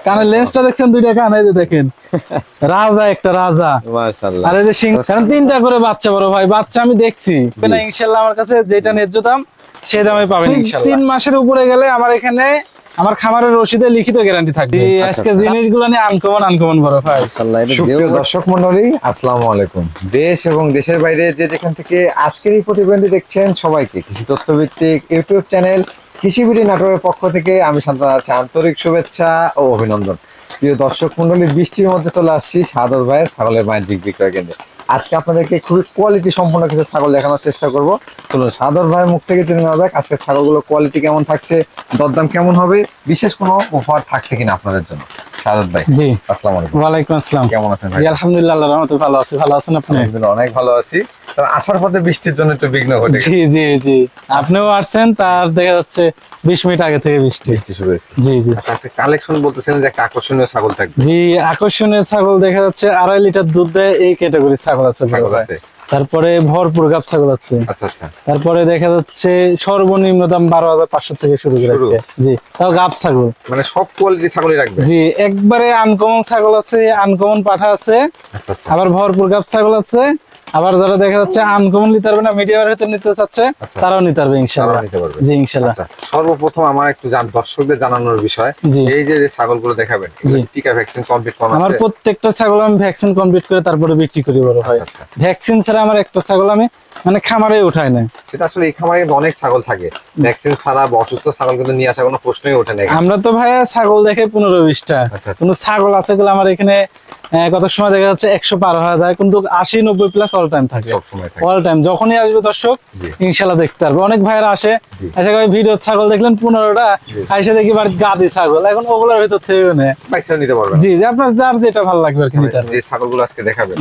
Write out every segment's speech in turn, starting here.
কানের লেন্সটা দেখছেন, দুইটা কান এই যে দেখেন, রাজা একটা রাজা মাশাআল্লাহ। আর এই যে সিং, কারণ তিনটা করে বাচ্চা বড় ভাই, বাচ্চা আমি দেখছি না, ইনশাআল্লাহ আমার কাছে যেটা ন্যায্য দাম সেই দামে পাবেন ইনশাআল্লাহ। 3 মাসের উপরে গেলে আমার এখানে আমার খামারের রসিদে লিখিত গ্যারান্টি থাকবে। আজকে জিনিসগুলো নিয়ে আনকমন বড় ভাই। মাশাআল্লাহ। সুপ্রিয় দর্শক মণ্ডলী, আসসালামু আলাইকুম। দেশ এবং দেশের বাইরে যে যেখান থেকে আজকের এই প্রতিবেদনটি দেখছেন, সবাইকে কৃষি তথ্যভিত্তিক ইউটিউব চ্যানেল কৃষি বিডি নাটোরের পক্ষ থেকে আমি শান্তনা আছি আন্তরিক শুভেচ্ছা ও অভিনন্দন। প্রিয় দর্শক মণ্ডলী, বৃষ্টির মধ্যে চলে আসছি সাদর ভাইয়ের ছাগলের বাণিজ্যিক বিক্রয় কেন্দ্রে। আজকে আপনাদেরকে খুবই কোয়ালিটি সম্পন্ন কিছু ছাগল দেখানোর চেষ্টা করবো। চলুন সাদর ভাইয়ের মুখ থেকে জেনে নেওয়া যাক আজকে ছাগলগুলো কোয়ালিটি কেমন থাকছে, দরদাম কেমন হবে, বিশেষ কোনো উপহার থাকছে কিনা আপনাদের জন্য। সাদর ভাই, জি আসসালামু আলাইকুম। ওয়ালাইকুম আসসালাম। কেমন আছেন ভাই? জি আলহামদুলিল্লাহ, আল্লাহর রহমতে ভালো আছি। ভালো আছেন আপনি? আলহামদুলিল্লাহ, অনেক ভালো আছি। তবে আসার পথে বৃষ্টির জন্য একটু বিঘ্ন ঘটে গেছে। জি জি জি, আপনিও আসছেন, তার দেখা যাচ্ছে 20 মিনিট আগে থেকে বৃষ্টি শুরু হয়েছে। জি জি। আচ্ছা, কালেকশন বলতেছেন যে একটা আকর্ষণীয় ছাগল থাকবে। জি, আকর্ষণীয় ছাগল দেখা যাচ্ছে 2.5 লিটার দুধ দেয় এই ক্যাটাগরির ছাগল আছে। তারপরে ভরপুর গাব ছাগল আছে। আচ্ছা আচ্ছা। তারপরে দেখা যাচ্ছে সর্বনিম্ন দাম 12,500 থেকে শুরু করে। জি, তাও গাব ছাগল, মানে সব কোয়ালিটি ছাগলই রাখবে। জি, একবারে আনকমন ছাগল আছে, আনকমন পাঠা আছে, আবার ভরপুর গাব ছাগল আছে। আবার যারা দেখা যাচ্ছে আনকমন নিতে পারবে না, মিডিয়ামের ভিতর নিতে চাচ্ছে, তারাও নিতে পারবে ইনশাআল্লাহ। জি ইনশাআল্লাহ। সর্বপ্রথম আমার একটু দর্শকদের জানানোর বিষয়, এই যে ছাগলগুলো দেখাবেন, টিকা ভ্যাকসিন কমপ্লিট করা আছে? আমার প্রত্যেকটা ছাগল আমি ভ্যাকসিন কমপ্লিট করে তারপরে বিক্রি করি বড় ভাই। ভ্যাকসিন ছাড়া আমার একটা ছাগল আমি মানে খামারে উঠাই না। সেটা আসলে এই খামারে অনেক ছাগল থাকে, ভ্যাকসিন ছাড়া অসুস্থ ছাগল কিন্তু নিয়ে আসা কোনো প্রশ্নই ওঠে না। আমরা তো ভাইয়া ছাগল দেখে 15-20টা, কিন্তু ছাগল আছে গুলো আমার এখানে কত সময় দেখা যাচ্ছে 100 পার হয়ে যায়, কিন্তু 80-90 প্লাস অল টাইম থাকে, অল টাইম। যখনই আসবে দর্শক ইনশাআল্লাহ দেখতে পারবে। অনেক ভাইরা আসে, আশা করি ভিডিও ছাগল দেখলেন 15টা, এসে দেখি বাড়ি গাদি ছাগল, এখন ওগুলোর ভিতর থেকে নিতে পারবে। জি, আপনার যার যেটা ভালো লাগবে আর কি নিতে পারবে। যে ছাগলগুলো আজকে দেখাবেন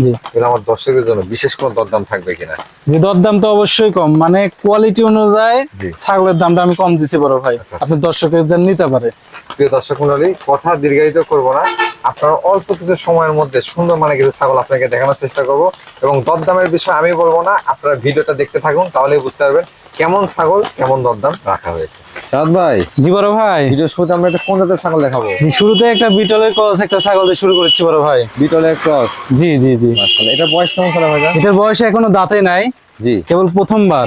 আমার দর্শকদের জন্য বিশেষ কোনো দরদাম থাকবে কিনা? যে দরদাম তো অবশ্যই কম, মানে কোয়ালিটি অনুযায়ী ছাগলের দামটা আমি কম দিচ্ছি বড় ভাই, আপনি দর্শকের জন্য নিতে পারে। প্রিয় দর্শক মণ্ডলী, কথা দীর্ঘায়িত করবো না, আপনারা অল্প কিছু সময়ের মধ্যে সুন্দর মানে কিছু ছাগল আপনাকে দেখানোর চেষ্টা করব, এবং দরদামের বিষয় আমি বলবো না, আপনারা ভিডিওটা দেখতে থাকুন, তাহলেই বুঝতে পারবেন কেমন ছাগল কেমন দরদাম রাখা হয়েছে। সাদ ভাই, জি বড় ভাই, ভিডিও শুরুতে আমরা একটা কোন জাতের ছাগল দেখাবো? শুরুতে একটা বিটলের ক্রস একটা ছাগল দিয়ে শুরু করেছি বড় ভাই। বিটলের ক্রস? জি জি জি। মাশাআল্লাহ। এটা বয়স কেমন চলে ভাই? এটার বয়স এখনো দাঁতে নাই, জি, কেবল প্রথমবার।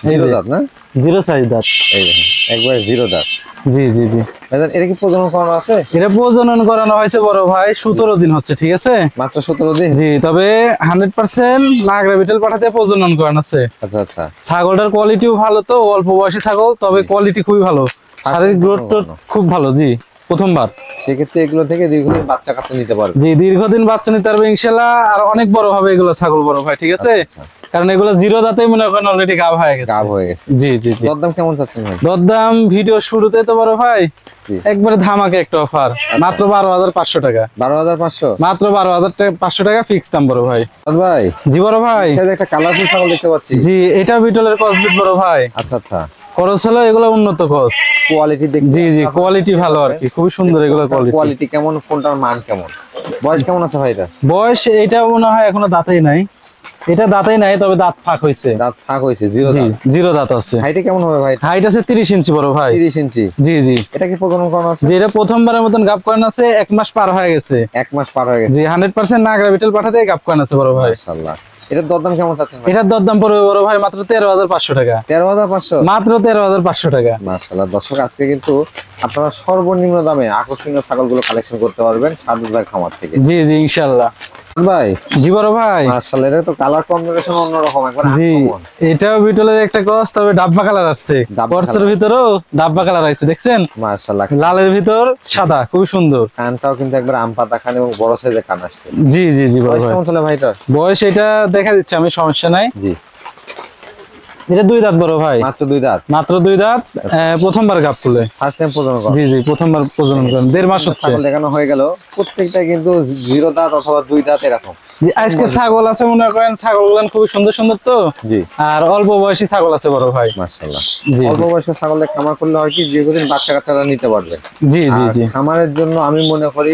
জিরো দাঁত না? জিরো সাইজ দাঁত, এই দেখেন একবার জিরো দাঁত। জি জি জি। এটা কি প্রজনন করানো আছে? এটা প্রজনন করানো হয়েছে বড় ভাই, 17 দিন হচ্ছে, ঠিক আছে? মাত্র 17 দিন? জি, তবে 100% নাগরা বিটল পাঠাতে প্রজনন করানো আছে। আচ্ছা আচ্ছা। ছাগলটার কোয়ালিটিও ভালো, তো অল্প বয়সী ছাগল, তবে কোয়ালিটি খুবই ভালো, শারীরিক গ্রোথ খুব ভালো। জি, প্রথমবার। সেক্ষেত্রে এগুলো থেকে দীর্ঘদিন বাচ্চা কাচ্চা নিতে পারবে? জি, দীর্ঘদিন বাচ্চা নিতে পারবে ইনশাআল্লাহ, আর অনেক বড় হবে এগুলো ছাগল বড় ভাই, ঠিক আছে? কারণ এগুলো জিরো দাঁতে মনে করেন অলরেডি গাব হয়ে গেছে। জি জি জি। দরদাম কেমন চাচ্ছেন ভাই? দরদাম ভিডিও শুরুতে তো বড় ভাই একবারে ধামাকে একটা অফার, মাত্র 12,500 টাকা। 12,500? মাত্র 12,500 টাকা ফিক্স দাম বড় ভাই। ভাই, জি বড় ভাই, একটা কালারফুল ছাগল দেখতে পাচ্ছি। জি, এটা বিটলের ক্রসবিট বড় ভাই। আচ্ছা আচ্ছা। খরচ হলো এগুলো উন্নত ক্রস, কোয়ালিটি দেখি। জি জি, কোয়ালিটি ভালো আর কি, খুবই সুন্দর এগুলো কোয়ালিটি কেমন, কোনটার মান কেমন, বয়স কেমন আছে ভাই? এটা বয়স এটা মনে হয় এখনো দাঁতেই নাই, এটা দাঁতেই নাই, তবে দাঁত ফাঁক হয়েছে। দাঁত ফাঁক হয়েছে, জিরো দাঁত। জিরো দাঁত আছে। হাইটে কেমন হবে ভাই? হাইট আছে 30 ইঞ্চি বড় ভাই। 30 ইঞ্চি? জি জি। এটা কি প্রজনন করানো আছে? জি, এটা প্রথমবারের মতন গাব করানো আছে, 1 মাস পার হয়ে গেছে। 1 মাস পার হয়ে গেছে? জি, 100% নাগরা বিটল পাঠাতে গাব করানো আছে বড় ভাই। মাশাআল্লাহ। এটার দরদাম কেমন চাচ্ছেন? এটার দরদাম পড়বে বড় ভাই মাত্র 13,500 টাকা। 13,500? মাত্র 13,500 টাকা। মাশাআল্লাহ। দর্শক, আজকে কিন্তু আপনারা সর্বনিম্ন দামে আকর্ষণীয় ছাগলগুলো কালেকশন করতে পারবেন সাদুর ভাই খামার থেকে। জি জি ইনশাআল্লাহ। ভাই, জি বড় ভাই, মাশাআল্লাহ, এটা তো কালার কম্বিনেশন অন্যরকম, একবার আনকমন। এটাও বিটলের একটা ক্রস, তবে ডাব্বা কালার আসছে, ক্রসের ভিতরেও ডাব্বা কালার আছে, দেখছেন? মাশাআল্লাহ। লালের লালের ভিতর সাদা, খুব সুন্দর। কানটাও কিন্তু একবার আম পাতা খান এবং বড় সাইজের কান আসছে। জি জি জি। বয়স কেমন চলে ভাই এটা? বয়স এটা দেখা দিচ্ছে আমি, সমস্যা নাই। জি, এটা 2 দাঁত বড় ভাই। মাত্র 2 দাঁত? মাত্র 2 দাঁত, প্রথমবার গাব তুলে, ফার্স্ট টাইম প্রজনন করেন? জি জি, প্রথমবার প্রজনন করেন, 1.5 মাস হচ্ছে। ছাগল দেখানো হয়ে গেল, প্রত্যেকটা কিন্তু 0 দাঁত অথবা 2 দাঁত এরকম। আজকে ছাগল আছে মনে করেন, ছাগলগুলো খুব সুন্দর সুন্দর তো, জি, আর অল্প বয়সী ছাগল আছে বড় ভাই। মাশাআল্লাহ। অল্প বয়সী ছাগলের খামার করলে হয় কি, দীর্ঘদিন বাচ্চা কাচ্চারা নিতে পারবে। জি জি জি। খামারের জন্য আমি মনে করি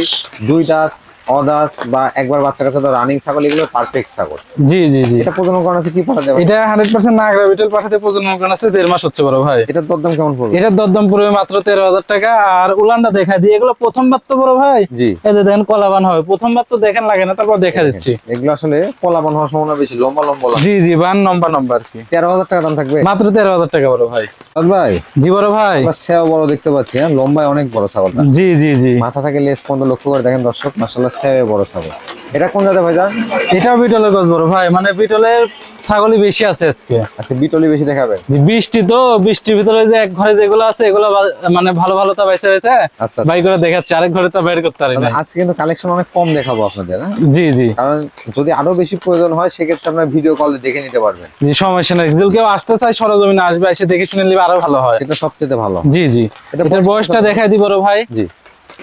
2 দাঁত অদাঁত বা একবার বাচ্চা কাচ্চা তো রানিং ছাগল, এগুলো পারফেক্ট ছাগল। জি জি জি। এটা প্রজনন করানো আছে কি পাঠাতে হবে? এটা 100% নাগরা বিটল পাঠাতে প্রজনন করানো আছে 1.5 মাস হচ্ছে বড় ভাই। এটার দরদাম কেমন পড়বে? এটার দরদাম পড়বে মাত্র 13,000 টাকা। আর উলানটা দেখা দিই, এগুলো প্রথমবার তো বড় ভাই। জি। এই যে দেখেন কলাবান হবে, প্রথমবার তো দেখেন লাগে না, তারপর দেখা দিচ্ছি। এগুলো আসলে কলাবান হওয়ার সম্ভাবনা বেশি, লম্বা লম্বা। জি জি, বান নম্বর আর কি। 13,000 টাকা দাম থাকবে মাত্র 13,000 টাকা বড় ভাই। ভাই জি বড় ভাই। সেও বড় দেখতে পাচ্ছি, হ্যাঁ লম্বায় অনেক বড় ছাগলটা। জি জি জি। মাথা থেকে লেজ পর্যন্ত লক্ষ্য করে দেখেন দর্শক, মাশাআল্লাহ সেও বড় ছাগল। এটা কোন জাতের ভাইজান? এটা বিটলের গছ বড় ভাই, মানে বিটলের ছাগলই বেশি আছে আজকে। আচ্ছা, বিটলি বেশি দেখাবেন। বৃষ্টি তো, বৃষ্টির ভিতরে যে এক ঘরে যেগুলো আছে এগুলো মানে ভালো ভালো তা বাইছে বাইছে আচ্ছা বাই করে দেখাচ্ছে, আরেক ঘরে তা বাইর করতে পারি না। আজকে কিন্তু কালেকশন অনেক কম দেখাবো আপনাদের, হ্যাঁ জি জি। কারণ যদি আরো বেশি প্রয়োজন হয় সেক্ষেত্রে আপনার ভিডিও কলে দেখে নিতে পারবেন। জি, সমস্যা নাই। যদি কেউ আসতে চায় সরজমিনে আসবে, এসে দেখে শুনে নিলে আরো ভালো হয়। সেটা সবচেয়ে ভালো। জি জি। এটার বয়সটা দেখাই দি বড় ভাই। জি।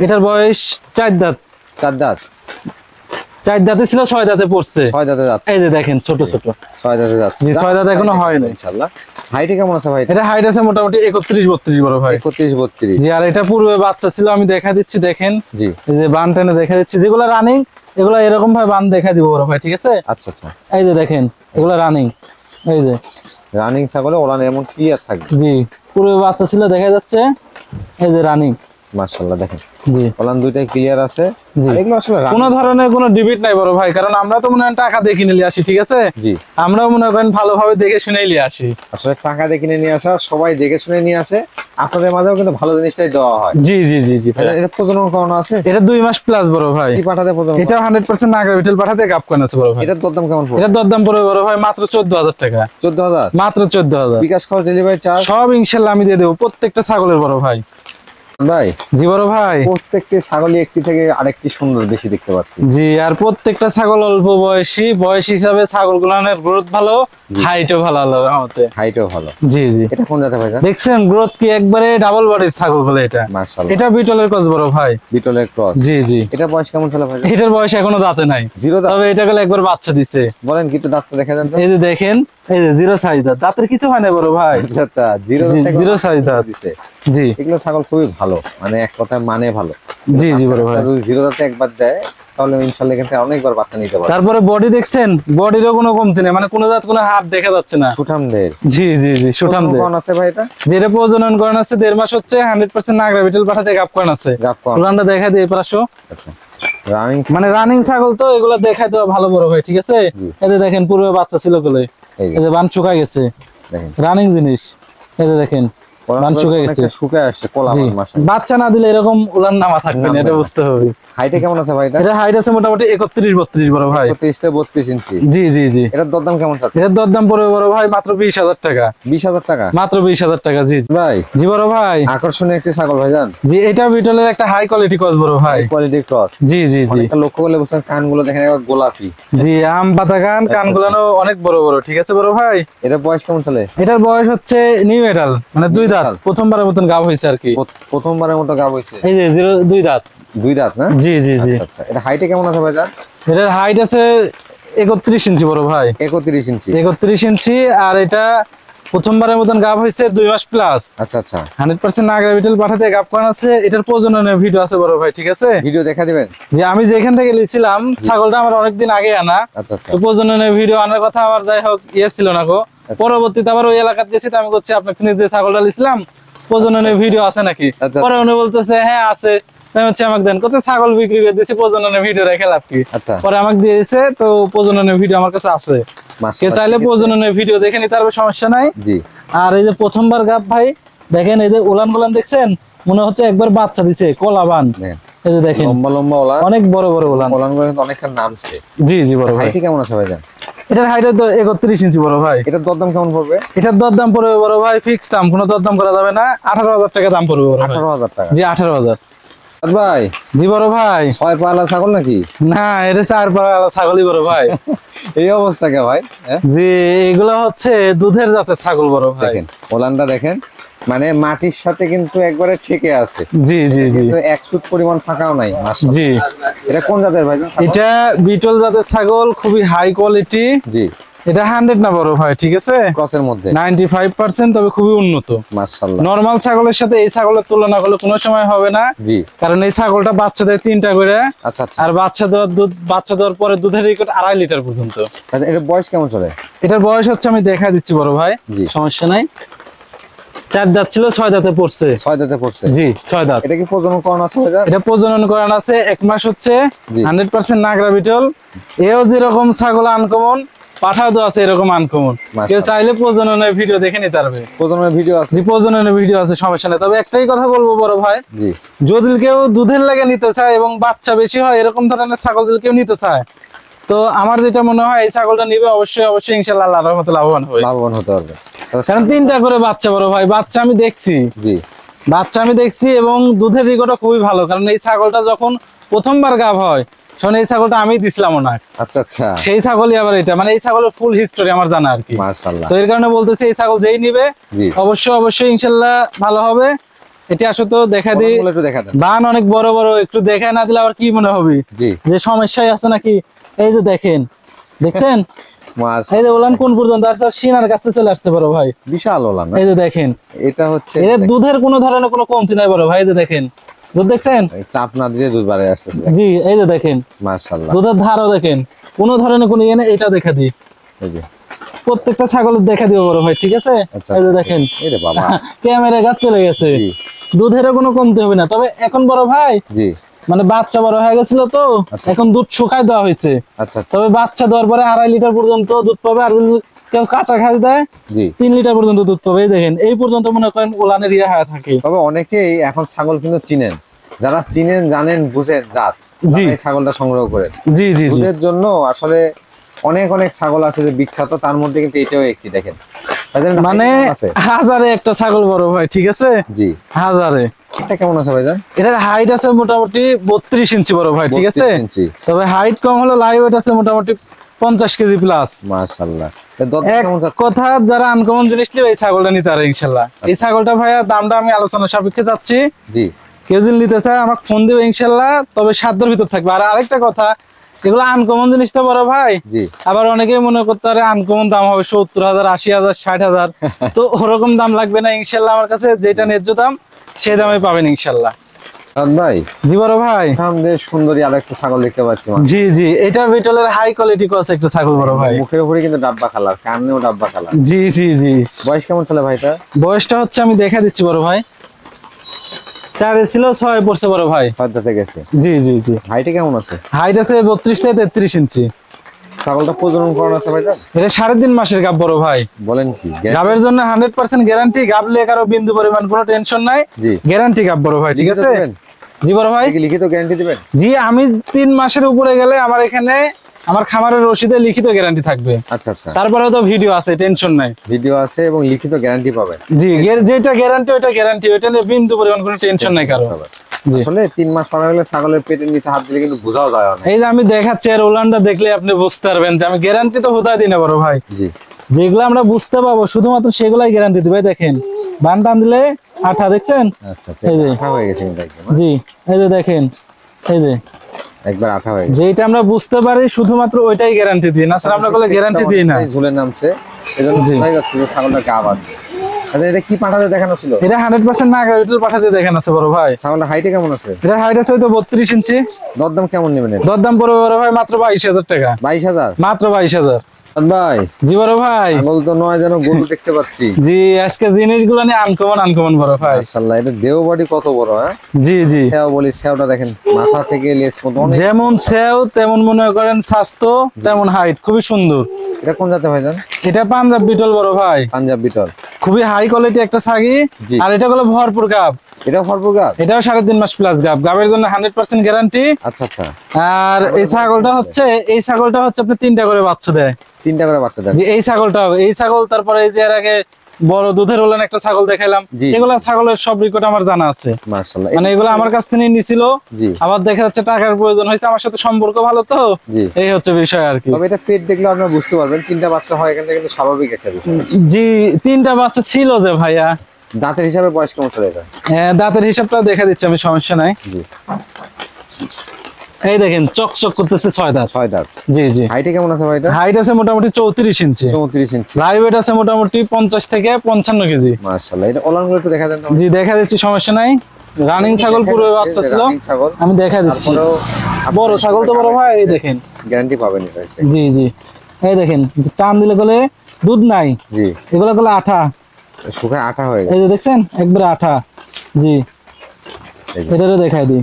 এটার বয়স 4 দাঁত। 4 দাঁত। 4 দাঁতে ছিল, 6 দাঁতে পড়ছে। 6 দাঁতে যাচ্ছে। এই যে দেখেন ছোট ছোট। 6 দাঁতে যাচ্ছে। জি, 6 দাঁত এখনো হয় না ইনশাআল্লাহ। হাইটে কেমন আছে ভাই? এটা হাইট আছে মোটামুটি 31-32 বড় ভাই। 31-32। জি। আর এটা পূর্বে বাচ্চা ছিল, আমি দেখা দিচ্ছি দেখেন। জি। এই যে বান টেনে দেখা দিচ্ছি, যেগুলো রানিং এগুলো এরকম ভাবে বান দেখা দিব বড় ভাই, ঠিক আছে? আচ্ছা আচ্ছা। এই যে দেখেন এগুলো রানিং। এই যে রানিং ছাগলে ওলান এমন ক্লিয়ার থাকবে। জি, পূর্বে বাচ্চা ছিল দেখা যাচ্ছে। এই যে রানিং। মাশাআল্লাহ দেখেন জি। ওলান দুইটাই ক্লিয়ার আছে। জি। আর এগুলো আসলে কোনো ধরনের কোনো ডিবিট নাই বড় ভাই, কারণ আমরা তো মনে হয় টাকা দিয়ে কিনে নিয়ে আসি, ঠিক আছে? জি। আমরাও মনে করেন ভালোভাবে দেখে শুনেই নিয়ে আসি। আসলে টাকা দিয়ে কিনে নিয়ে আসা, সবাই দেখে শুনে নিয়ে আসে, আপনাদের মাঝেও কিন্তু ভালো জিনিসটাই দেওয়া হয়। জি জি জি জি। এটা প্রজনন করানো আছে? এটা 2 মাস প্লাস বড় ভাই। কি পাঠাতে প্রজনন? এটা 100% নাগরা বিটল পাঠাতে গাপ কান আছে বড় ভাই। এটার দরদাম কেমন পড়বে? এটার দরদাম পড়বে বড় ভাই মাত্র 14,000 টাকা। 14,000? মাত্র 14,000। বিকাশ খরচ, ডেলিভারি চার্জ সব ইনশাআল্লাহ আমি দিয়ে দেবো, প্রত্যেকটা ছাগলের বড় ভাই। ভাই জি বড় ভাই। প্রত্যেকটি ছাগলই একটি থেকে আরেকটি সুন্দর বেশি দেখতে পাচ্ছি। জি। আর প্রত্যেকটা ছাগল অল্প বয়সী, বয়স হিসাবে ছাগল গুলানের গ্রোথ ভালো, হাইটও ভালো আল্লাহর রহমতে। হাইটও ভালো। জি জি। এটা কোন জাতের ভাই? দেখছেন গ্রোথ কি একবারে ডাবল বডির ছাগল বলে এটা। মাশাআল্লাহ। এটা বিটলের ক্রস বড় ভাই। বিটলের ক্রস। জি জি। এটা বয়স কেমন ছিল ভাই? এটার বয়স এখনো দাঁতে নাই। 0 দাঁত? তবে এটা গেলে একবার বাচ্চা দিছে। বলেন কি একটু দাঁতটা দেখা যান তো। এই যে দেখেন, এই যে 0 সাইজ দাঁত, দাঁতের কিছু হয় না বড় ভাই। আচ্ছা আচ্ছা, 0 জি, দাঁত। 0 সাইজ দাঁত। দিছে। জি। এগুলো ছাগল খুবই ভালো, মানে এক কথায় মানে ভালো। জি জি বড় ভাই। যদি 0 দাঁতে একবার দেয় তাহলে ইনশাআল্লাহ এখান থেকে অনেকবার বাচ্চা নিতে পারবে। তারপরে বডি দেখছেন, বডিরও কোনো কমতি নেই, মানে কোনো দাঁত কোনো হাত দেখা যাচ্ছে না। সুঠামদের। জি জি জি, সুঠামদের। কোন আছে ভাই এটা? যেটা প্রজনন করানো আছে 1.5 মাস হচ্ছে, 100% নাগরা বিটল পাঠাতে গাপ করানো আছে। গাপ করানো। পুরানটা দেখা দিয়ে প্রাসো। আচ্ছা। রানিং মানে রানিং ছাগল তো, এগুলো দেখাই তো ভালো বড় ভাই, ঠিক আছে? এই যে দেখেন পূর্বে বাচ্চা ছিল কোলে, এই এই যে বান শুকায় গেছে, দেখেন রানিং জিনিস। এই যে দেখেন বান শুকায় গেছে। শুকায় আসছে কোলা জি। মাশাআল্লাহ। বাচ্চা না দিলে এরকম উলান নামা থাকবে না, এটা বুঝতে হবে। হাইটে কেমন আছে ভাই এটা? এটা হাইট আছে মোটামুটি 31-32 বড় ভাই। 31 থেকে 32 ইঞ্চি। জি জি জি। এটার দরদাম কেমন চাচ্ছে? এর দরদাম পড়বে বড় ভাই মাত্র 20,000 টাকা। 20,000 টাকা? মাত্র 20,000 টাকা। জি জি। ভাই জি বড় ভাই। আকর্ষণীয় একটি ছাগল ভাইজান। জি, এটা বিটলের একটা হাই কোয়ালিটি ক্রস বড় ভাই। Quality cross. জি জি জি। অনেকটা লক্ষ্য করলে বুঝছেন কানগুলো দেখেন একবার গোলাপি। জি, আম পাতা কানগুলানো অনেক বড় বড়, ঠিক আছে বড় ভাই? এটা বয়স কেমন চলে? এটার বয়স হচ্ছে নিউ এডাল, মানে 2 দাঁত, প্রথমবারের মতন গাব হয়েছে আর কি। প্রথমবারের মতো গাব হইছে। এই যে 2 দাঁত। 2 দাঁত না? জি জি জি। আচ্ছা আচ্ছা। এটা হাইটে কেমন আছে ভাইজান? এটার হাইট আছে 31 ইঞ্চি বড় ভাই। 31 ইঞ্চি। 31 ইঞ্চি। আর এটা প্রথমবারের মতন গাব হয়েছে 2 মাস প্লাস। আচ্ছা আচ্ছা। 100% নাগরা বিটল পাঠাতে গাব করানো আছে। এটার প্রজননের ভিডিও আছে বড় ভাই, ঠিক আছে? ভিডিও দেখা দিবেন? যে আমি যেখান থেকে লিছিলাম ছাগলটা আমার অনেকদিন আগে আনা। আচ্ছা আচ্ছা। তো প্রজননের ভিডিও আনার কথা আমার যাই হোক ছিল না গো। পরবর্তীতে আবার ওই এলাকাতে গেছি, তো আমি করছি আপনার যে ছাগলটা লিছিলাম প্রজননের ভিডিও আছে নাকি? পরে উনি বলতেছে হ্যাঁ আছে। আমি হচ্ছে আমাকে দেন, কত ছাগল বিক্রি করে দিয়েছি, প্রজননের ভিডিও রেখে লাভ কি? পরে আমাকে দিয়েছে, তো প্রজননের ভিডিও আমার কাছে আছে। কেউ চাইলে প্রজননের ভিডিও দেখে নিতে পারবে, সমস্যা নাই। আর এই যে প্রথমবার গাব ভাই দেখেন, এই যে উলান গুলান দেখছেন, মনে হচ্ছে একবার বাচ্চা দিছে, কলাবান। এই যে দেখেন লম্বা লম্বা ওলান, অনেক বড় বড় উলান। ওলানগুলো কিন্তু অনেকটা নামছে। জি জি বড় ভাই। হাইট কেমন আছে ভাইজান? এটার হাইট 31 ইঞ্চি বড় ভাই। এটার দরদাম কেমন পড়বে? এটার দরদাম পড়বে বড় ভাই ফিক্স দাম, কোনো দরদাম করা যাবে না। 18,000 টাকা দাম পড়বে বড় ভাই। 18,000 টাকা? জি 18,000। ভাই জি বড় ভাই। 6 পালা ছাগল নাকি? না, এটা 4 পালা ছাগলই বড় ভাই। এই অবস্থা কে ভাই? জি, এগুলো হচ্ছে দুধের জাতের ছাগল বড় ভাই। দেখেন ওলানটা দেখেন, মানে মাটির সাথে কিন্তু একবারে ঠেকে আছে। জি জি জি। কিন্তু 1 ফুট পরিমাণ ফাঁকাও নাই মাশাআল্লাহ। জি। এটা কোন জাতের ভাই? এটা বিটল জাতের ছাগল, খুবই হাই কোয়ালিটি। জি। এটা 100 না বড় ভাই, ঠিক আছে, ক্রসের মধ্যে 95%, তবে খুবই উন্নত। মাশাআল্লাহ। নরমাল ছাগলের সাথে এই ছাগলের তুলনা করলে কোনো সময় হবে না, জি, কারণ এই ছাগলটা বাচ্চা দেয় 3টা করে। আচ্ছা আচ্ছা। আর বাচ্চা দেওয়ার পরে দুধের রেকর্ড 2.5 লিটার পর্যন্ত। আচ্ছা, এর বয়স কেমন চলে? এটার বয়স হচ্ছে, আমি দেখা দিচ্ছি বড় ভাই, জি, সমস্যা নাই। 4 দাঁত ছিল, 6 দাঁতে পড়ছে। 6 দাঁতে পড়ছে। জি, 6 দাঁত। এটা কি প্রজনন করানো আছে ভাইজান? এটা প্রজনন করানো আছে, 1 মাস হচ্ছে, 100% নাগরা বিটল। এও যেরকম ছাগল আনকমন, পাঠাও তো আছে এরকম আনকমন। কেউ চাইলে প্রজননের ভিডিও দেখে নিতে পারবে। প্রজননের ভিডিও আছে? জি, প্রজননের ভিডিও আছে, সমস্যা নেই। তবে একটাই কথা বলবো বড় ভাই, জি, যদি কেউ দুধের লাগে নিতে চায় এবং বাচ্চা বেশি হয় এরকম ধরনের ছাগল যদি কেউ নিতে চায়, তো আমার যেটা মনে হয় এই ছাগলটা নিবে অবশ্যই ইনশাআল্লাহ আল্লাহর রহমতে লাভবান হবে। লাভবান হতে পারবে, কারণ 3টা করে বাচ্চা বড় ভাই, বাচ্চা আমি দেখছি। জি, বাচ্চা আমি দেখছি এবং দুধের রেকর্ডটা খুবই ভালো। কারণ এই ছাগলটা যখন প্রথমবার গাব হয়, তখন এই ছাগলটা আমি দিছিলাম না। আচ্ছা আচ্ছা। সেই ছাগলই আবার এটা, মানে এই ছাগলের ফুল হিস্টোরি আমার জানা আর কি। মাশাআল্লাহ। তো এর কারণে বলতেছি এই ছাগল যেই নিবে অবশ্যই ইনশাআল্লাহ ভালো হবে। এটি আসলে তো দেখা দিই, বান অনেক বড় বড়, একটু দেখায় না দিলে আবার কি মনে হবে যে সমস্যায় আছে নাকি। এই যে দেখেন, দেখছেন এই যে ওলান কোন পর্যন্ত আসছে, সিনার কাছে চলে আসছে বড় ভাই, বিশাল ওলান। এই যে দেখেন, এটা হচ্ছে এর দুধের কোনো ধরনের কোনো কমতি নাই বড় ভাই। এই যে দেখেন দুধ, দেখছেন, চাপ না দিয়ে দুধ বাড়ে আসতেছে। জি, এই যে দেখেন মাশাআল্লাহ, দুধের ধারও দেখেন, কোনো ধরনের কোনো ইয়ে নেই। এটা দেখা দিই, এই যে প্রত্যেকটা ছাগলের দেখা দিও বড় ভাই, ঠিক আছে। এই যে দেখেন, এই রে বাবা, ক্যামেরা গাছ চলে গেছে, দুধেরও কোনো কমতি হবে না। তবে এখন বড় ভাই, জি, মানে বাচ্চা বড় হয়ে গেছিল তো, এখন দুধ শুকায় দেওয়া হয়েছে। আচ্ছা, তবে বাচ্চা দেওয়ার পরে 2.5 লিটার পর্যন্ত দুধ পাবে। আর যদি কেউ কাঁচা ঘাস দেয়, 3 লিটার পর্যন্ত দুধ পাবে। এই দেখেন, এই পর্যন্ত মনে করেন ওলানের ইয়ে হয়ে থাকে। তবে অনেকেই এখন ছাগল কিন্তু চিনেন, যারা চিনেন, জানেন, বুঝেন জাত, এই ছাগলটা সংগ্রহ করে। জি জি, দুধের জন্য আসলে অনেক ছাগল আছে যে বিখ্যাত, তার মধ্যে কিন্তু এটাও একটি। দেখেন, মানে হাজারে একটা ছাগল বড় ভাই, ঠিক আছে, জি, হাজারে। এটা কেমন আছে ভাইজান? এটার হাইট আছে মোটামুটি 32 ইঞ্চি বড় ভাই, ঠিক আছে। তবে হাইট কম হলো, লাইভ ওয়েট আছে মোটামুটি 50 কেজি প্লাস। মাশাআল্লাহ। কথা যারা আনকমন জিনিস নিবে এই ছাগলটা নিতে পারে ইনশাআল্লাহ। এই ছাগলটা ভাইয়া দামটা আমি আলোচনা সাপেক্ষে যাচ্ছি। জি, কেউ যদি নিতে চায় আমাকে ফোন দিবে ইনশাআল্লাহ, তবে 7 দিনের ভিতর থাকবে। আর আরেকটা কথা, এগুলো আনকমন জিনিস তো বড় ভাই, আবার অনেকেই মনে করতে পারে আনকমন দাম হবে 70,000, 80,000, 60,000। তো ওরকম দাম লাগবে না ইনশাআল্লাহ, আমার কাছে যেটা ন্যায্য দাম সেই দামে পাবেন ইনশাআল্লাহ। ভাই, জি বড় ভাই, সামনে সুন্দরী আরেকটা ছাগল দেখতে পাচ্ছি। জি জি, এটা বিটলের হাই কোয়ালিটি ক্রস একটা ছাগল বড় ভাই। মুখের উপরে কিন্তু ডাব্বা কালার, কানেও ডাব্বা কালার। জি জি জি। বয়স কেমন চলে ভাইটা? বয়সটা হচ্ছে, আমি দেখা দিচ্ছি বড় ভাই, 4 ছিল, 6 পড়ছে বড় ভাই, 6 দাঁতে গেছে। জি জি জি। হাইটে কেমন আছে? হাইট আছে 32 থেকে 33 ইঞ্চি। ছাগলটা প্রজনন করানো আছে ভাইজান? এটা 3.5 মাসের গাব বড় ভাই। বলেন কি? গাবের জন্য 100% গ্যারান্টি। গাবলে কারো বিন্দু পরিমাণ কোনো টেনশন নাই, গ্যারান্টি গাব বড় ভাই, ঠিক আছে। জি বড় ভাই, লিখিত গ্যারান্টি দিবেন? জি, আমি 3 মাসের উপরে গেলে আমার এখানে আমার খামারের রসিদে লিখিত গ্যারান্টি থাকবে। আচ্ছা আচ্ছা। তারপরে তো ভিডিও আছে, টেনশন নাই। ভিডিও আছে এবং লিখিত গ্যারান্টি পাবেন। জি, যেটা গ্যারান্টি ওটা গ্যারান্টি, ওটা নিয়ে বিন্দু পরিমাণ কোনো টেনশন নাই কারো। আসলে 3 মাস পার হলে ছাগলের পেটের নিচে হাত দিলে কিন্তু বোঝাও যায় না। এই যে আমি দেখাচ্ছি, আর ওলানটা দেখলে আপনি বুঝতে পারবেন যে আমি গ্যারান্টি তো হুদায় দিই না বড় ভাই। জি, যেগুলো আমরা বুঝতে পাবো শুধুমাত্র সেগুলাই গ্যারান্টি দিই ভাই। দেখেন, বান টান দিলে আঠা, দেখছেন? আচ্ছা আচ্ছা, আঠা হয়ে গেছে কিন্তু একদম। জি, এই যে দেখেন, এই যে একবার আঠা হয়ে গেছে। যেটা আমরা বুঝতে পারি শুধুমাত্র ওইটাই গ্যারান্টি দিই, না স্যার আমরা কোনো গ্যারান্টি দিই না। ঝুলে নামছে, এজন্য বোঝাই যাচ্ছে যে ছাগলটা গাব আছে। আচ্ছা, এটা কি পাঠাতে দেখানো ছিল? এটা 100% নাগরা বিটল পাঠাতে দেখানো আছে বড় ভাই। ছাগলটা হাইটে কেমন আছে? এটা হাইট আছে হয়তো 32 ইঞ্চি। দরদাম কেমন নেবেন? দরদাম পড়বে বড় ভাই মাত্র 22,000 টাকা। 22,000? মাত্র 22,000। ভাই, জি বড় ভাই, ছাগল তো নয় যেন গরু দেখতে পাচ্ছি। জি, আজকে জিনিসগুলো নিয়ে আনকমন বড় ভাই। মাশাআল্লাহ, এটা দেহ বডি কত বড়। হ্যাঁ, জি জি। সেও বলি, সেওটা দেখেন, মাথা থেকে লেজ পর্যন্ত যেমন সেও তেমন মনে করেন স্বাস্থ্য, তেমন হাইট, খুবই সুন্দর। এটা কোন জাতের ভাইজান? এটা পাঞ্জাব বিটল বড় ভাই। পাঞ্জাব বিটল, খুবই হাই কোয়ালিটি একটা ছাগি। আর এটা হলো ভরপুর গাব। এটাও ভরপুর গাব? এটাও 3.5 মাস প্লাস গাব। গাবের জন্য 100% গ্যারান্টি। আচ্ছা আচ্ছা। আর এই ছাগলটা হচ্ছে আপনি 3টা করে বাচ্চা দেয়। 3টা করে বাচ্চা দেয়? এই ছাগল, তারপরে এই যে এর আগে বড় দুধের ওলান একটা ছাগল দেখাইলাম, এগুলা ছাগলের সব রেকর্ড আমার জানা আছে। মাশাআল্লাহ, মানে এগুলো আমার কাছ থেকে নিছিল, আবার দেখা যাচ্ছে টাকার প্রয়োজন হয়েছে, আমার সাথে সম্পর্ক ভালো তো, এই হচ্ছে বিষয় আর কি। তবে এটা পেট দেখলে আপনারা বুঝতে পারবেন 3টা বাচ্চা হয়, এখান থেকে কিন্তু স্বাভাবিক একটা বিষয়। জি, 3টা বাচ্চা ছিল যে ভাইয়া। দাঁতের হিসাবে বয়স কেমন চলে এটা? দাঁতের হিসাবটা দেখা দিচ্ছি আমি, সমস্যা নাই। জি, এই দেখেন চকচক করতেছে 6 দাঁত। 6 দাঁত। জি জি। হাইটে কেমন আছে ভাইটা? হাইট আছে মোটামুটি 34 ইঞ্চি। 34 ইঞ্চি। লাইভ ওয়েট আছে মোটামুটি 50 থেকে 55 কেজি। মাশাআল্লাহ। এটা ওলানগুলো একটু দেখা দেন তো। জি দেখা দিচ্ছি, সমস্যা নাই। রানিং ছাগল পুরো বাচ্চা ছিল, আমি দেখা দিচ্ছি। বড় ছাগল তো বড় ভাই, এই দেখেন গ্যারান্টি পাবেন এটা। জি জি। এই দেখেন টান দিলে গলে দুধ নাই। জি। এগুলো গলে আঠা, শুকায় আঠা হয়ে এই যে দেখছেন একবারে আঠা। জি এটারও দেখাই দিই,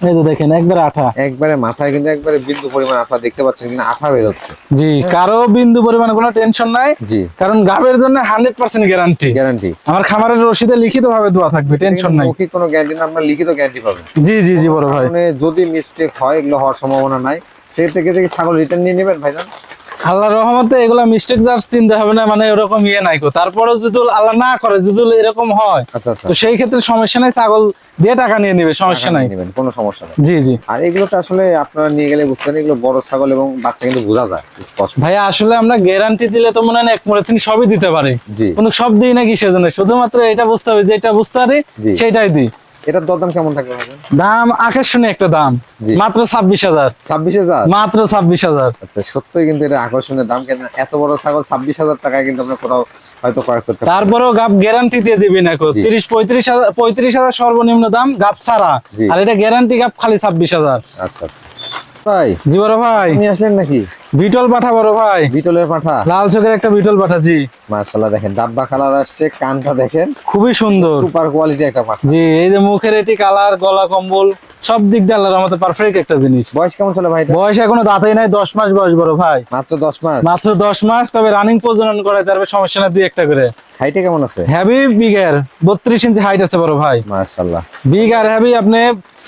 এই যে দেখেন একবারে আঠা, একবারে মাথায় কিন্তু একবারে বিন্দু পরিমাণ আঠা দেখতে পাচ্ছেন, কিন্তু আঠা বের হচ্ছে। জি কারো বিন্দু পরিমাণ কোনো টেনশন নাই। জি। কারণ গাবের জন্য 100% গ্যারান্টি। গ্যারান্টি আমার খামারের রসিদে লিখিত ভাবে দেওয়া থাকবে, টেনশন নাই। মৌখিক কোনো গ্যারান্টি না, আপনারা লিখিত গ্যারান্টি পাবেন। জি জি জি বড় ভাই। মানে যদি মিস্টেক হয়, এগুলো হওয়ার সম্ভাবনা নাই, সেই থেকে ছাগল রিটার্ন নিয়ে নেবেন ভাইজান। আল্লাহর রহমতে এগুলা মিস্টেক যার চিন্তা হবে না, মানে এরকম ইয়ে নাই। তারপরে যদি আল্লাহ না করে যদি এরকম হয়, আচ্ছা আচ্ছা, তো সেই ক্ষেত্রে সমস্যা নাই, ছাগল দিয়ে টাকা নিয়ে নেবে, সমস্যা নাই, নেবেন, কোনো সমস্যা নাই। জি জি। আর এগুলো তো আসলে আপনারা নিয়ে গেলে বুঝতেন, এগুলো বড় ছাগল এবং বাচ্চা কিন্তু বোঝা যায় স্পষ্ট। ভাই আসলে আমরা গ্যারান্টি দিলে তো মনে হয় এক মনে তিনি সবই দিতে পারে, জি, কিন্তু সব দিই না কিসের জন্য, শুধুমাত্র এটা বুঝতে হবে যে এটা বুঝতে পারি সেটাই দিই। এটার দরদাম কেমন থাকবে ভাইজান? দাম আকর্ষণীয় একটা দাম, মাত্র 26,000। 26,000 মাত্র 26,000। আচ্ছা, সত্যই কিন্তু এটা আকর্ষণীয় দাম। কেন এত বড় ছাগল 26,000 টাকায় কিন্তু আপনার কোথাও হয়তো ক্রয় করতে পারবেন। তারপরেও গাব গ্যারান্টি দিয়ে দিবি না, 35,000 সর্বনিম্ন দাম গাব ছাড়া, আর এটা গ্যারান্টি গাব খালি 26,000। আচ্ছা আচ্ছা ভাই। জি বড় ভাই, নিয়ে আসলেন নাকি বিটল পাঠা বড় ভাই? বিটলের পাঠা, লাল চোখের একটা বিটল পাঠা। জি মাশাআল্লাহ, দেখেন ডাব্বা কালার আসছে, কানটা দেখেন খুবই সুন্দর, সুপার কোয়ালিটি একটা পাঠা। জি এই যে মুখের এটি কালার, গলা কম্বল সব দিক দিয়ে আল্লাহর রহমতে পারফেক্ট একটা জিনিস। বয়স কেমন চলে ভাই? বয়স এখনো দাঁতেই নাই, 10 মাস বয়স বড় ভাই। মাত্র 10 মাস? মাত্র 10 মাস। তবে রানিং প্রজনন করাই তারপরে সমস্যা না, দুই একটা করে। হাইটে কেমন আছে? হেভি বিগার, 32 ইঞ্চি হাইট আছে বড় ভাই। মাশাআল্লাহ, বিগার হেভি। আপনি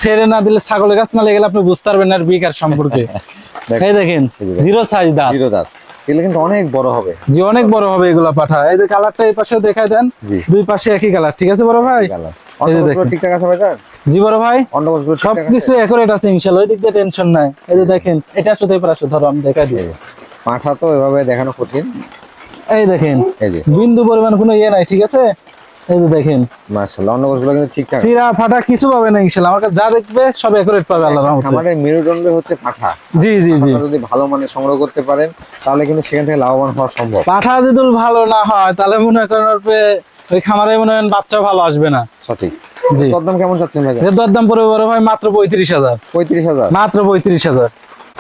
ছেড়ে না দিলে, ছাগলের কাছে না লেগে আপনি বুঝতে পারবেন না বিগার সম্পর্কে। এই দেখেন জিরো সাইজ দাঁত, জিরো দাঁত। এগুলো কিন্তু অনেক বড় হবে। জি অনেক বড় হবে এগুলা পাঠা। এই যে কালারটা এই পাশে দেখাই দেন, দুই পাশে একই কালার, ঠিক আছে বড় ভাই? ঠিকঠাক আছে ভাই? জি বড় ভাই, সবকিছু একুরেট আছে ইনশাআল্লাহ, ওই দিক দিয়ে টেনশন নাই। এই যে দেখেন, এটা আসলে এবার আসো, ধরো আমি দেখাই দিই। পাঠা তো এভাবে দেখানো কঠিন। এই দেখেন, এই যে বিন্দু পরিমাণ কোনো ইয়ে নাই, ঠিক আছে? এই যে দেখেন মাশাআল্লাহ, অন্য গোছগুলো কিন্তু ঠিকঠাক, চিরা ফাটা কিছু পাবে না ইনশাআল্লাহ। আমার কাছে যা দেখবে সব একুরেট পাবে আল্লাহর রহমতে। আমাদের মেরুদণ্ড হচ্ছে পাঠা। জি জি জি। যদি ভালো মানের সংগ্রহ করতে পারেন, তাহলে কিন্তু সেখান থেকে লাভবান হওয়া সম্ভব। পাঠা যদি ভালো না হয়, তাহলে মনে করেন ওই খামারে মনে হয় বাচ্চা ভালো আসবে না। সঠিক। জি। দরদাম কেমন চাচ্ছেন ভাই? এর দরদাম পড়বে বড় ভাই মাত্র 35,000। 35,000? মাত্র 35,000।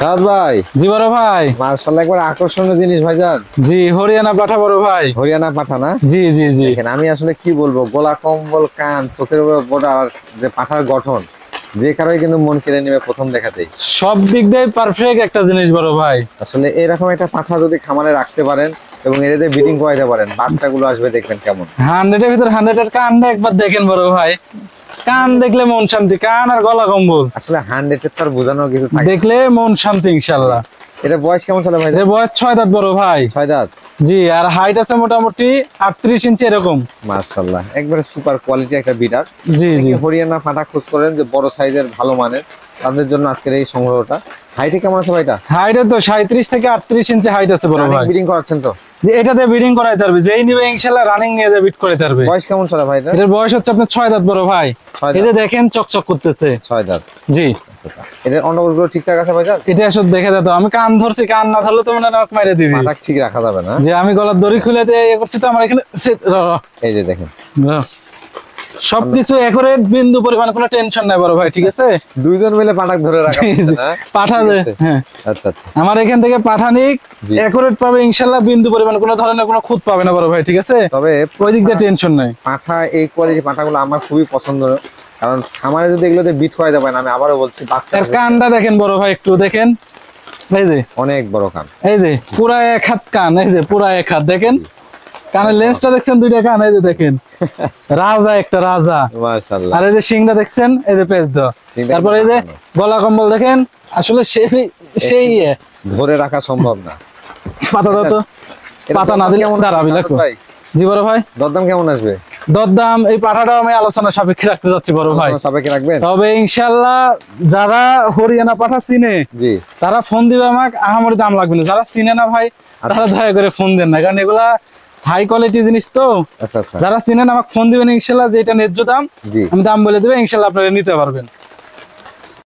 সাদ ভাই। জি বড় ভাই। মাশাআল্লাহ, একবার আকর্ষণীয় জিনিস ভাইজান। জি হরিয়ানা পাঠা বড় ভাই। হরিয়ানা পাঠা না? জি জি জি। দেখেন, আমি আসলে কি বলবো, গলা কম্বল, কান, চোখের উপর বর্ডার, যে পাঠার গঠন, যে কারণে কিন্তু মন কেড়ে নেবে প্রথম দেখাতেই। সব দিক দিয়ে পারফেক্ট একটা জিনিস বড় ভাই। আসলে এরকম একটা পাঠা যদি খামারে রাখতে পারেন এবং এদের ব্রিডিং করাইতে পারেন, বাচ্চাগুলো আসবে দেখবেন কেমন। 100 এর ভিতর 100 এর কানটা একবার দেখেন বড় ভাই, কান দেখলে মন শান্তি, কান আর গলা কম্বল। আসলে 100 এর তো বোঝানোর কিছু থাকে, দেখলে মন শান্তি ইনশাআল্লাহ। এটা বয়স কেমন চলে ভাই? এর বয়স 6 দাঁত বড় ভাই। 6 দাঁত? জি। আর হাইট আছে মোটামুটি 38 ইঞ্চি এরকম। মাশাআল্লাহ, একবারে সুপার কোয়ালিটি একটা বিডার। জি জি। হরিয়ানা পাঠা খোঁজ করেন যে বড় সাইজের ভালো মানের, তাদের জন্য আজকের এই সংগ্রহটা। হাইটে কেমন আছে ভাইটা? হাইট তো 37 থেকে 38 ইঞ্চি হাইট আছে বড় ভাই। ব্রিডিং করাচ্ছেন তো? যে এটাতে ব্রিডিং করাইতে পারবে, যেই নিবে ইনশাআল্লাহ রানিং নিয়ে যাবে, বিট করাইতে পারবে। বয়স কেমন চলে ভাই? এটার বয়স হচ্ছে আপনার 6 দাঁত বড় ভাই। এই যে দেখেন চকচক করতেছে। 6 দাঁত? জি। এর অন্ডকোষগুলো ঠিকঠাক আছে ভাইজান? এটা আসলে দেখে দাও, আমি কান ধরছি, কান না ধরলে তো মনে হয় আমাকে মেরে দিবি। মাথা ঠিক রাখা যাবে না? যে আমি গলার দড়ি খুলে দিয়ে ইয়ে করছি তো, আমার এখানে এই যে দেখেন সবকিছু একুরেট, বিন্দু পরিমাণ কোনো টেনশন নাই বড় ভাই, ঠিক আছে? দুইজন মিলে পাঠাক ধরে রাখা না? পাঠা হ্যাঁ। আচ্ছা আচ্ছা, আমার এখান থেকে পাঠানিক একুরেট পাবে ইনশাআল্লাহ, বিন্দু পরিমাণ কোনো ধরনের কোনো খুঁত পাবে না বড় ভাই, ঠিক আছে? তবে ওই দিক দিয়ে টেনশন নাই। পাঠা, এই কোয়ালিটি পাঠাগুলো আমার খুবই পছন্দ, কারণ খামারে যদি এগুলোতে বিট করাইতে পারেন, আমি আবারও বলছি, এর কানটা দেখেন বড় ভাই, একটু দেখেন, এই যে অনেক বড় কান, এই যে পুরা এক হাত কান, এই যে পুরা এক হাত দেখেন, কানের লেন্সটা দেখছেন, দুইটা কান, এই যে দেখেন রাজা, একটা রাজা। মাশাআল্লাহ। আর এই যে শিংটা দেখছেন, এই যে পেজ দাও। তারপর এই যে গলা কম্বল দেখেন, আসলে সেই ধরে রাখা সম্ভব না। পাতা দাও তো, পাতা না দিলে দাঁড়াবি লাগবে। জি বড় ভাই। দরদাম কেমন আসবে? দরদাম এই পাঠাটাও আমি আলোচনা সাপেক্ষে রাখতে যাচ্ছি বড় ভাই। সাপেক্ষে রাখবেন? তবে ইনশাআল্লাহ যারা হরিয়ানা পাঠা চিনে, জি, তারা ফোন দিবে আমাকে, আহামরি দাম লাগবে না। যারা চিনে না ভাই, তারা দয়া করে ফোন দেন না, কারণ এগুলা হাই কোয়ালিটি জিনিস তো। আচ্ছা আচ্ছা, যারা চিনেন আমাকে ফোন দিবেন ইনশাআল্লাহ, যে এটা ন্যায্য দাম, আমি দাম বলে দেব, ইনশাআল্লাহ আপনারা নিতে পারবেন।